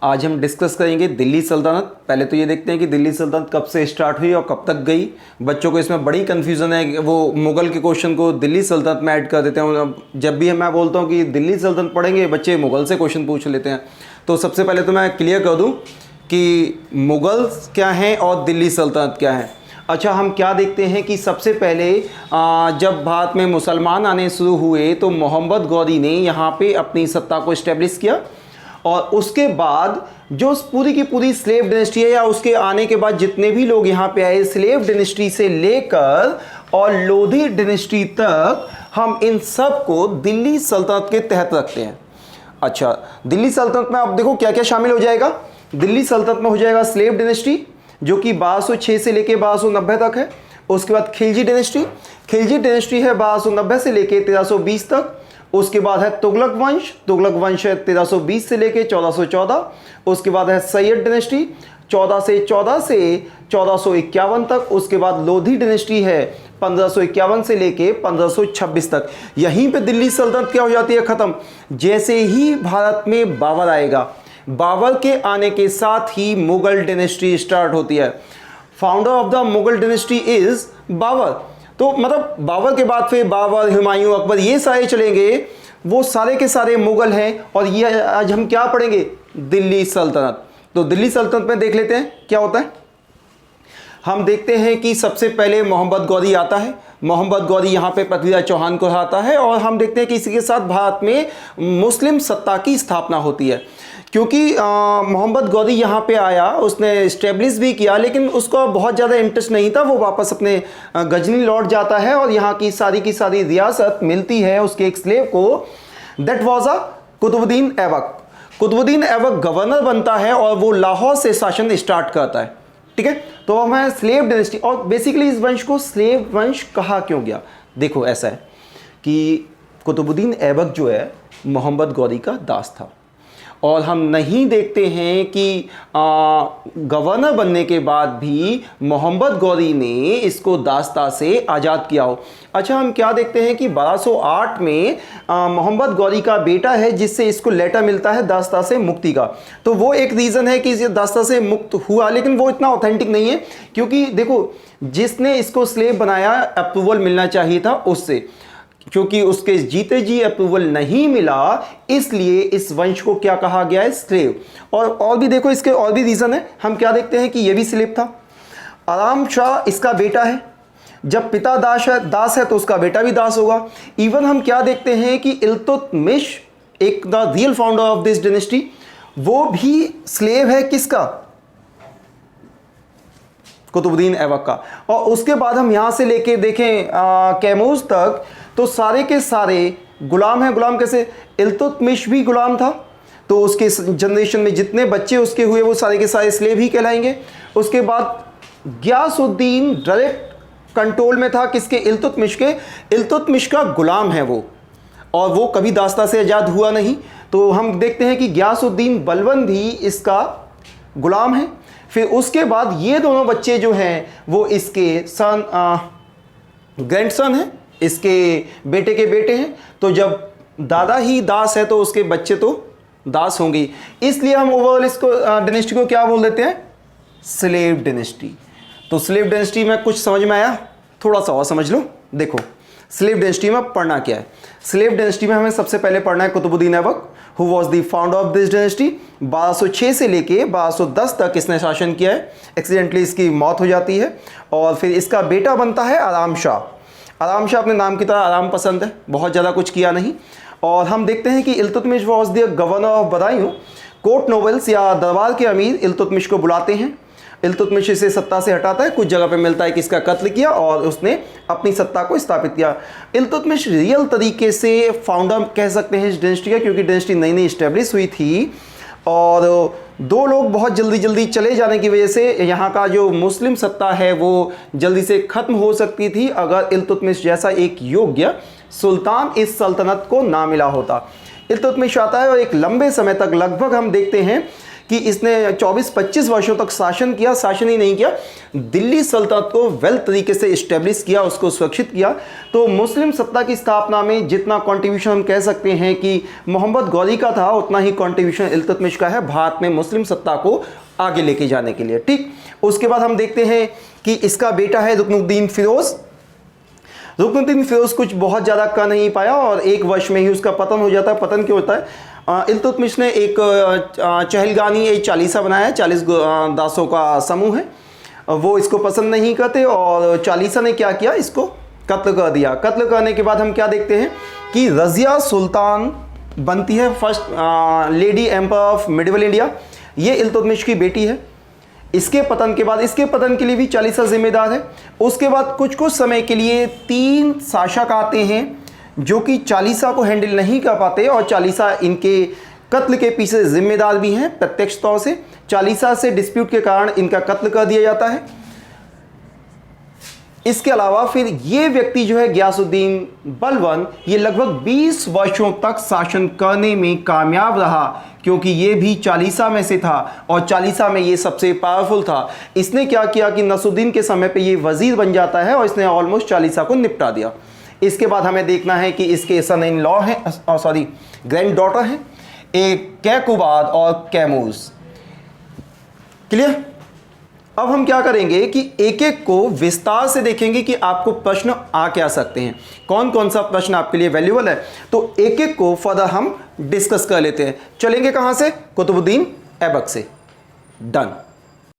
आज हम डिस्कस करेंगे दिल्ली सल्तनत। पहले तो ये देखते हैं कि दिल्ली सल्तनत कब से स्टार्ट हुई और कब तक गई। बच्चों को इसमें बड़ी कन्फ्यूज़न है कि वो मुग़ल के क्वेश्चन को दिल्ली सल्तनत में ऐड कर देते हैं। जब भी मैं बोलता हूँ कि दिल्ली सल्तनत पढ़ेंगे, बच्चे मुग़ल से क्वेश्चन पूछ लेते हैं। तो सबसे पहले तो मैं क्लियर कर दूँ कि मुग़ल क्या हैं और दिल्ली सल्तनत क्या है। अच्छा, हम क्या देखते हैं कि सबसे पहले जब भारत में मुसलमान आने शुरू हुए तो मोहम्मद गौरी ने यहाँ पे अपनी सत्ता को इस्टेब्लिश किया। और उसके बाद जो पूरी की पूरी स्लेव डिनेस्टी है या उसके आने के बाद जितने भी लोग यहाँ पे आए, स्लेव डिनेस्टी से लेकर और लोधी डिनेस्टी तक, हम इन सब को दिल्ली सल्तनत के तहत रखते हैं। अच्छा, दिल्ली सल्तनत में आप देखो क्या क्या शामिल हो जाएगा। दिल्ली सल्तनत में हो जाएगा स्लेव डिनेस्टी जो कि 1206 से लेके 1290 तक है। उसके बाद खिलजी डिनेस्टी, खिलजी डिनेस्टी है 1290 से लेके 1320 तक। उसके बाद है तुगलक वंश, तुगलक वंश है 1320 से लेके 1414। उसके बाद है सैयद डिनेस्टी 1414 से 1451 तक। उसके बाद लोधी डिनेस्टी है 1551 से लेके 1526 तक। यहीं पे दिल्ली सल्तनत क्या हो जाती है, ख़त्म। जैसे ही भारत में बाबर आएगा, बाबर के आने के साथ ही मुगल डिनेस्टी स्टार्ट होती है। Founder of the Mughal dynasty is Babur. तो मतलब बाबर के बाद फिर बाबर, हुमायूं, अकबर, ये सारे चलेंगे, वो सारे के सारे मुगल हैं। और ये आज हम क्या पढ़ेंगे, दिल्ली सल्तनत। तो दिल्ली सल्तनत में देख लेते हैं क्या होता है। हम देखते हैं कि सबसे पहले मोहम्मद गौरी आता है। मोहम्मद गौरी यहाँ पे पृथ्वीराज चौहान को हराता है और हम देखते हैं कि इसी के साथ भारत में मुस्लिम सत्ता की स्थापना होती है। क्योंकि मोहम्मद गौरी यहाँ पे आया, उसने इस्टेब्लिश भी किया, लेकिन उसको बहुत ज़्यादा इंटरेस्ट नहीं था। वो वापस अपने गजनी लौट जाता है और यहाँ की सारी रियासत मिलती है उसके एक स्लेव को। That was Qutbuddin Aibak. Qutbuddin Aibak governor बनता है और वो लाहौर से शासन स्टार्ट करता है। ठीक है, तो हमें स्लेव डिनेस्टी, और बेसिकली इस वंश को स्लेव वंश कहा क्यों गया। देखो ऐसा है कि कुतुबुद्दीन ऐबक जो है मोहम्मद गौरी का दास था। और हम नहीं देखते हैं कि गवर्नर बनने के बाद भी मोहम्मद गौरी ने इसको दास्ता से आज़ाद किया हो। अच्छा, हम क्या देखते हैं कि 1208 में मोहम्मद गौरी का बेटा है जिससे इसको लेटर मिलता है दास्ता से मुक्ति का। तो वो एक रीज़न है कि ये दास्ता से मुक्त हुआ, लेकिन वो इतना ऑथेंटिक नहीं है। क्योंकि देखो, जिसने इसको स्लेव बनाया, अप्रूवल मिलना चाहिए था उससे। क्योंकि उसके जीते जी अप्रूवल नहीं मिला, इसलिए इस वंश को क्या कहा गया है, स्लेव। और भी देखो, इसके और भी रीज़न है। हम क्या देखते हैं कि ये भी स्लेव था। आराम शाह इसका बेटा है। जब पिता दास है तो उसका बेटा भी दास होगा। इवन हम क्या देखते हैं कि इल्तुतमिश, एक the real founder of this dynasty, वो भी स्लेव है। किसका, कुतुबुद्दीन ऐबक का। और उसके बाद हम यहाँ से लेके देखें कैमूज तक, तो सारे के सारे गुलाम हैं। गुलाम कैसे, इल्तुतमिश भी गुलाम था, तो उसके जनरेशन में जितने बच्चे उसके हुए वो सारे के सारे स्लेव ही कहलाएंगे। उसके बाद गियासुद्दीन डायरेक्ट कंट्रोल में था किसके, इल्तुतमिश के। इल्तुतमिश का गुलाम है वो, और वो कभी दास्ता से आज़ाद हुआ नहीं। तो हम देखते हैं कि गियासुद्दीन बलबन भी इसका गुलाम है। फिर उसके बाद ये दोनों बच्चे जो हैं वो इसके सन ग्रैंडसन हैं, इसके बेटे के बेटे हैं। तो जब दादा ही दास है तो उसके बच्चे तो दास होंगे। इसलिए हम ओवरऑल इसको डिनेस्टी को क्या बोल देते हैं, स्लेव डिनेस्टी। तो स्लेव डिनेस्टी में कुछ समझ में आया, थोड़ा सा और समझ लो। देखो स्लेव डिनेस्टी में पढ़ना क्या है। स्लेव डिनेस्टी में हमें सबसे पहले पढ़ना है Qutbuddin Aibak, who was the founder of this dynasty. 1206 से लेके 1210 तक इसने शासन किया है। एक्सीडेंटली इसकी मौत हो जाती है। और फिर इसका बेटा बनता है आराम शाह। आराम शाह अपने नाम की तरह आराम पसंद है, बहुत ज़्यादा कुछ किया नहीं। और हम देखते हैं कि Iltutmish was the governor of Badaun. Court nobles या दरबार के अमीर इल्तुतमिश को बुलाते हैं। इल्तुतमिश इसे सत्ता से हटाता है। कुछ जगह पे मिलता है कि इसका कत्ल किया और उसने अपनी सत्ता को स्थापित किया। इल्तुतमिश रियल तरीके से फाउंडर कह सकते हैं इस डिनेस्टी का, क्योंकि डिनेस्टी नई नई इस्टेब्लिश हुई थी। और दो लोग बहुत जल्दी चले जाने की वजह से यहाँ का जो मुस्लिम सत्ता है वो जल्दी से ख़त्म हो सकती थी अगर इल्तुतमिश जैसा एक योग्य सुल्तान इस सल्तनत को ना मिला होता। इल्तुतमिश आता है और एक लंबे समय तक, लगभग हम देखते हैं कि इसने 24-25 वर्षों तक शासन किया, शासन ही नहीं किया, दिल्ली सल्तनत को वेल तरीके से इस्टेब्लिश किया, उसको सुरक्षित किया। तो मुस्लिम सत्ता की स्थापना में जितना कंट्रीब्यूशन हम कह सकते हैं कि मोहम्मद गौरी का था, उतना ही कंट्रीब्यूशन इल्तुतमिश का है भारत में मुस्लिम सत्ता को आगे लेके जाने के लिए। ठीक, उसके बाद हम देखते हैं कि इसका बेटा है रुकनुद्दीन फिरोज। रुकनुद्दीन फिरोज कुछ बहुत ज़्यादा कर नहीं पाया और एक वर्ष में ही उसका पतन हो जाता है। पतन क्यों होता है? इल्तुतमिश ने एक चहलगानी, एक चालीसा बनाया है, 40 दासों का समूह है, वो इसको पसंद नहीं करते और चालीसा ने क्या किया, इसको कत्ल कर दिया। कत्ल करने के बाद हम क्या देखते हैं कि रज़िया सुल्तान बनती है first lady emperor of medieval India. ये इल्तुतमिश की बेटी है। इसके पतन के बाद, इसके पतन के लिए भी चालीसा जिम्मेदार है। उसके बाद कुछ समय के लिए 3 शासक आते हैं जो कि चालीसा को हैंडल नहीं कर पाते और चालीसा इनके कत्ल के पीछे जिम्मेदार भी हैं प्रत्यक्ष तौर से। चालीसा से डिस्प्यूट के कारण इनका कत्ल कर दिया जाता है। इसके अलावा फिर ये व्यक्ति जो है गियासुद्दीन बलबन, ये लगभग 20 वर्षों तक शासन करने में कामयाब रहा क्योंकि ये भी चालीसा में से था और चालीसा में ये सबसे पावरफुल था। इसने क्या किया कि नसरुद्दीन के समय पे ये वजीर बन जाता है और इसने ऑलमोस्ट चालीसा को निपटा दिया। इसके बाद हमें देखना है कि इसके सन इन लॉ हैं, सॉरी ग्रैंड डॉटर हैं, एक कैकुबाद और कैमूज। क्लियर? अब हम क्या करेंगे कि एक एक को विस्तार से देखेंगे कि आपको प्रश्न आ क्या सकते हैं, कौन कौन सा प्रश्न आपके लिए वैल्यूएबल है। तो एक एक को फर्दर हम डिस्कस कर लेते हैं। चलेंगे कहां से? कुतुबुद्दीन ऐबक से। डन।